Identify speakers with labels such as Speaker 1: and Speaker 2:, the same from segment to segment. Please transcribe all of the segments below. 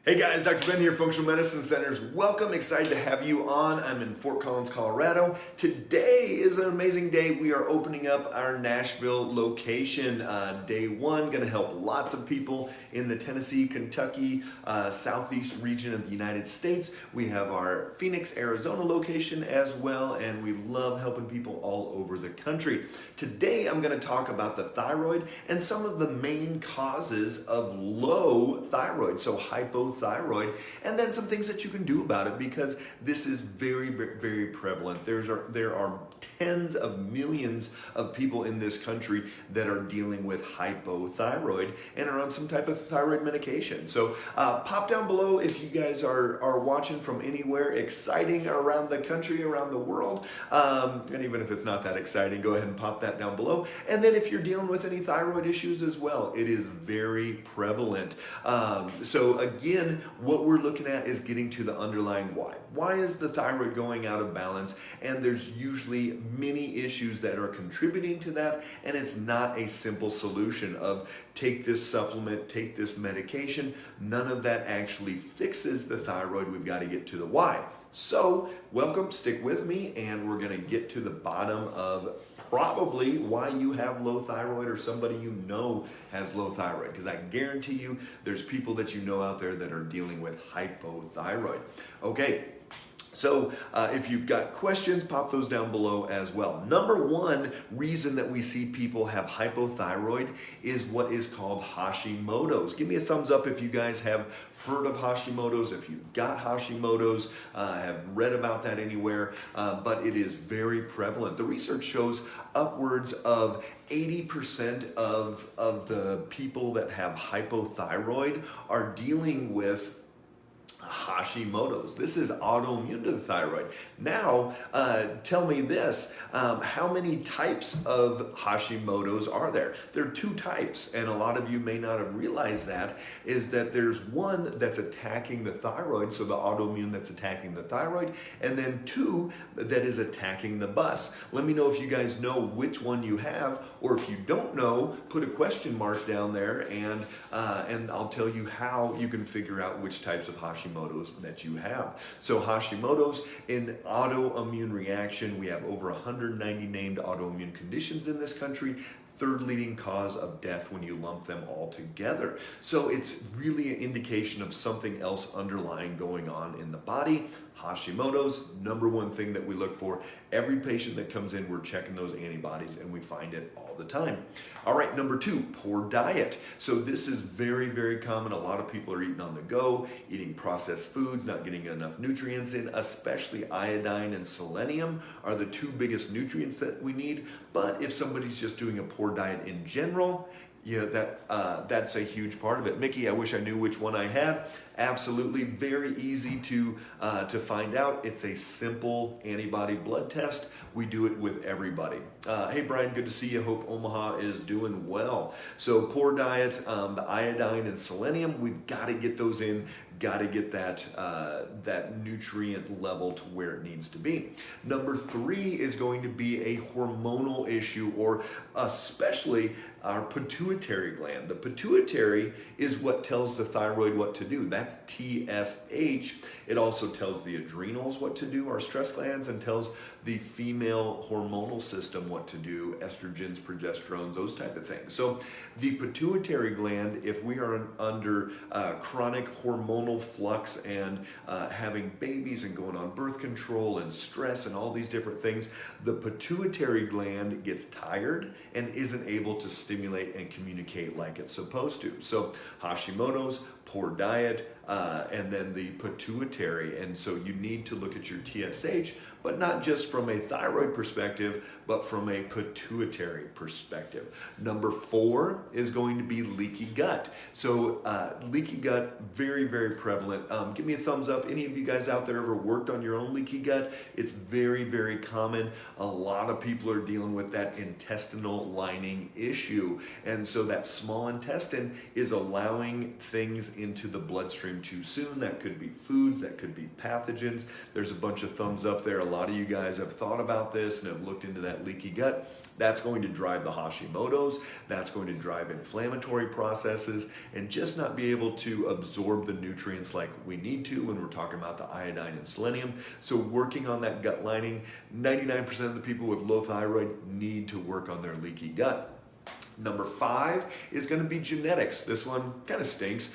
Speaker 1: Hey guys, Dr. Ben here, Functional Medicine Centers. Welcome, excited to have you on. I'm in Fort Collins, Colorado. Today is an amazing day. We are opening up our Nashville location. Day one, gonna help lots of people in the Tennessee, Kentucky, southeast region of the United States. We have our Phoenix, Arizona location as well, and we love helping people all over the country. Today, I'm gonna talk about the thyroid and some of the main causes of low thyroid, so hypothyroid, and then some things that you can do about it because this is very, very prevalent. There are tens of millions of people in this country that are dealing with hypothyroid and are on some type of thyroid medication. So pop down below if you guys are watching from anywhere exciting around the country, around the world, and even if it's not that exciting, go ahead and pop that down below. And then if you're dealing with any thyroid issues as well, it is very prevalent. So again, what we're looking at is getting to the underlying why. Why is the thyroid going out of balance? And there's usually many issues that are contributing to that, and it's not a simple solution of take this supplement, take this medication. None of that actually fixes the thyroid. We've got to get to the why. So welcome, stick with me, and we're gonna get to the bottom of probably why you have low thyroid or somebody you know has low thyroid, because I guarantee you there's people that you know out there that are dealing with hypothyroid. Okay. So if you've got questions, pop those down below as well. Number one reason that we see people have hypothyroid is what is called Hashimotos. Give me a thumbs up if you guys have heard of Hashimotos, if you've got Hashimotos, have read about that anywhere, but it is very prevalent. The research shows upwards of 80% of the people that have hypothyroid are dealing with Hashimotos. This is autoimmune to the thyroid. Now, tell me this, how many types of Hashimotos are there? There are two types, and a lot of you may not have realized that, is that there's one that's attacking the thyroid, so the autoimmune that's attacking the thyroid, and then two that is attacking the bus. Let me know if you guys know which one you have, or if you don't know, put a question mark down there, and I'll tell you how you can figure out which types of Hashimotos that you have. So Hashimoto's, in autoimmune reaction, we have over 190 named autoimmune conditions in this country. Third leading cause of death when you lump them all together. So it's really an indication of something else underlying going on in the body. Hashimoto's, number one thing that we look for. Every patient that comes in, we're checking those antibodies, and we find it all the time. All right, number two, poor diet. So this is very, very common. A lot of people are eating on the go, eating processed foods, not getting enough nutrients in, especially iodine and selenium are the two biggest nutrients that we need. But if somebody's just doing a poor diet in general, that's a huge part of it. Mickey, I wish I knew which one I had. Absolutely, very easy to find out. It's a simple antibody blood test. We do it with everybody. Hey Brian, good to see you. Hope Omaha is doing well. So poor diet, the iodine and selenium, we've got to get those in. Got to get that nutrient level to where it needs to be. Number three is going to be a hormonal issue, or especially our pituitary gland. The pituitary is what tells the thyroid what to do. That's TSH. It also tells the adrenals what to do, our stress glands, and tells the female hormonal system what to do, estrogens, progesterones, those type of things. So the pituitary gland, if we are under chronic hormonal flux and having babies and going on birth control and stress and all these different things, the pituitary gland gets tired and isn't able to stimulate and communicate like it's supposed to. So Hashimoto's, poor diet, and then the pituitary. And so you need to look at your TSH, but not just from a thyroid perspective, but from a pituitary perspective. Number four is going to be leaky gut. So leaky gut, very, very prevalent. Give me a thumbs up. Any of you guys out there ever worked on your own leaky gut? It's very, very common. A lot of people are dealing with that intestinal lining issue. And so that small intestine is allowing things into the bloodstream too soon. That could be foods, that could be pathogens. There's a bunch of thumbs up there. A lot of you guys have thought about this and have looked into that leaky gut. That's going to drive the Hashimotos. That's going to drive inflammatory processes and just not be able to absorb the nutrients like we need to when we're talking about the iodine and selenium. So working on that gut lining, 99% of the people with low thyroid need to work on their leaky gut. Number 5 is going to be genetics. This one kind of stinks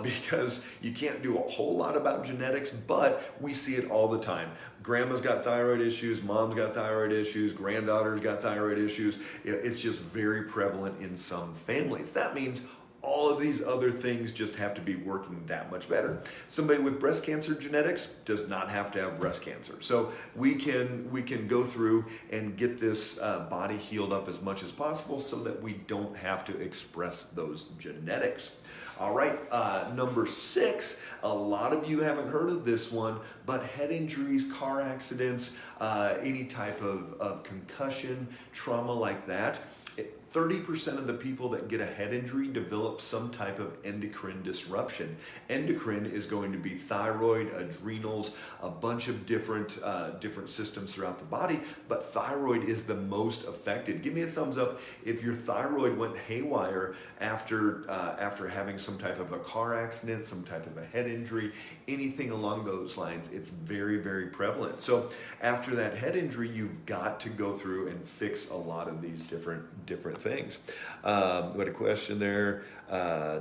Speaker 1: because you can't do a whole lot about genetics, but we see it all the time. Grandma's got thyroid issues, mom's got thyroid issues, granddaughter's got thyroid issues. It's just very prevalent in some families. That means all of these other things just have to be working that much better. Somebody with breast cancer genetics does not have to have breast cancer. So we can go through and get this body healed up as much as possible so that we don't have to express those genetics. All right, number 6, a lot of you haven't heard of this one, but head injuries, car accidents, any type of concussion, trauma like that. 30% of the people that get a head injury develop some type of endocrine disruption. Endocrine is going to be thyroid, adrenals, a bunch of different systems throughout the body, but thyroid is the most affected. Give me a thumbs up if your thyroid went haywire after having some type of a car accident, some type of a head injury, anything along those lines. It's very, very prevalent. So after that head injury, you've got to go through and fix a lot of these different things. What a question there.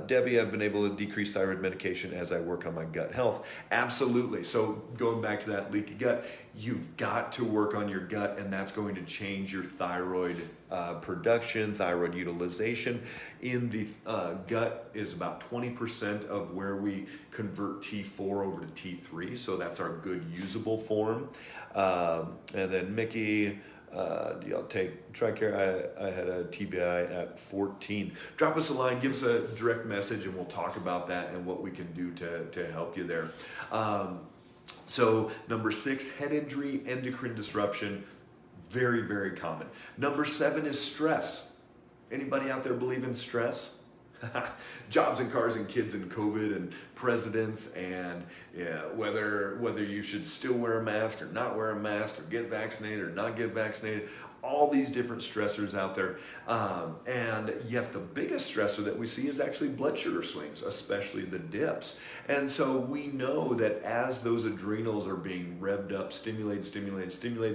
Speaker 1: Debbie, I've been able to decrease thyroid medication as I work on my gut health. Absolutely. So going back to that leaky gut, you've got to work on your gut, and that's going to change your thyroid production, thyroid utilization. In the gut is about 20% of where we convert T4 over to T3, so that's our good usable form. And then Mickey, y'all take TRICARE. I had a TBI at 14. Drop us a line, give us a direct message, and we'll talk about that and what we can do to help you there. So number 6, head injury, endocrine disruption, very, very common. Number 7 is stress. Anybody out there believe in stress? Jobs and cars and kids and COVID and presidents and whether you should still wear a mask or not wear a mask or get vaccinated or not get vaccinated, all these different stressors out there. And yet the biggest stressor that we see is actually blood sugar swings, especially the dips. And so we know that as those adrenals are being revved up, stimulated,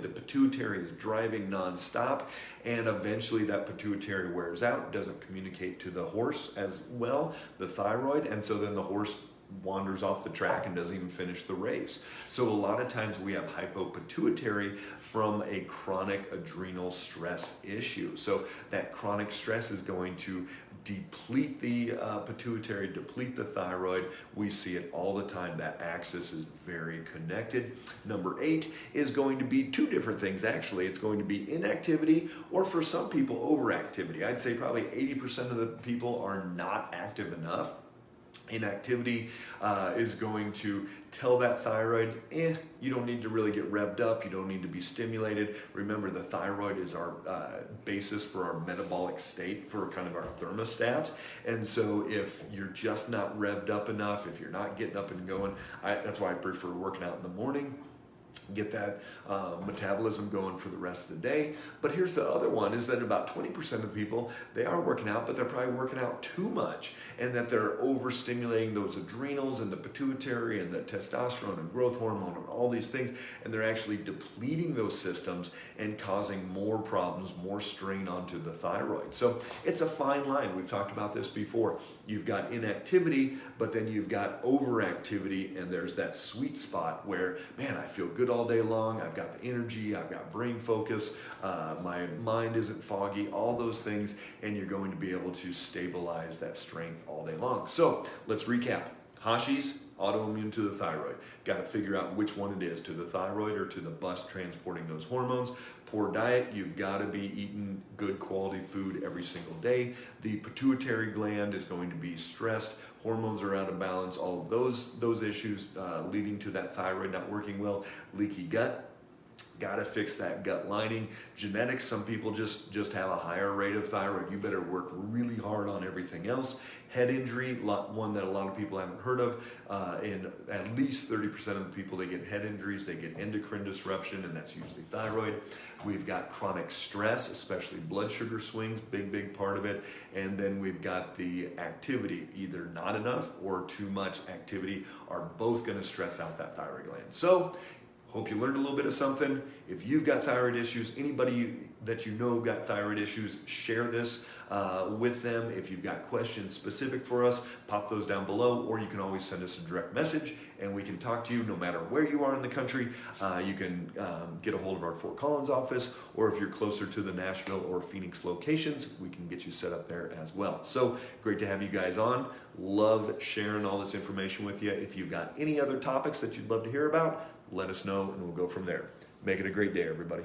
Speaker 1: the pituitary is driving nonstop, and eventually that pituitary wears out, doesn't communicate to the horse as well, the thyroid, and so then the horse wanders off the track and doesn't even finish the race. So a lot of times we have hypopituitary from a chronic adrenal stress issue. So that chronic stress is going to deplete the pituitary, deplete the thyroid. We see it all the time. That axis is very connected. Number 8 is going to be 2 different things actually. It's going to be inactivity, or for some people overactivity. I'd say probably 80% of the people are not active enough. Inactivity is going to tell that thyroid, you don't need to really get revved up, you don't need to be stimulated. Remember, the thyroid is our basis for our metabolic state, for kind of our thermostat. And so if you're just not revved up enough, if you're not getting up and going, that's why I prefer working out in the morning. Get that metabolism going for the rest of the day. But here's the other one, is that about 20% of people, they are working out, but they're probably working out too much, and that they're overstimulating those adrenals and the pituitary and the testosterone and growth hormone and all these things, and they're actually depleting those systems and causing more problems, more strain onto the thyroid. So it's a fine line. We've talked about this before. You've got inactivity, but then you've got overactivity, and there's that sweet spot where, man, I feel good all day long, I've got the energy, I've got brain focus, my mind isn't foggy, all those things, and you're going to be able to stabilize that strength all day long. So let's recap. Hashi's, autoimmune to the thyroid. Got to figure out which one it is, to the thyroid or to the bus transporting those hormones. Poor diet, you've got to be eating good quality food every single day. The pituitary gland is going to be stressed. Hormones are out of balance. All of those issues leading to that thyroid not working well. Leaky gut. Got to fix that gut lining. Genetics, some people just have a higher rate of thyroid. You better work really hard on everything else. Head injury, one that a lot of people haven't heard of. In at least 30% of the people that get head injuries, they get endocrine disruption, and that's usually thyroid. We've got chronic stress, especially blood sugar swings, big part of it. And then we've got the activity, either not enough or too much activity are both going to stress out that thyroid gland. So, hope you learned a little bit of something. If you've got thyroid issues, anybody that you know got thyroid issues, share this with them. If you've got questions specific for us, pop those down below, or you can always send us a direct message and we can talk to you no matter where you are in the country. You can get a hold of our Fort Collins office, or if you're closer to the Nashville or Phoenix locations, we can get you set up there as well. So great to have you guys on. Love sharing all this information with you. If you've got any other topics that you'd love to hear about, let us know and we'll go from there. Make it a great day, everybody.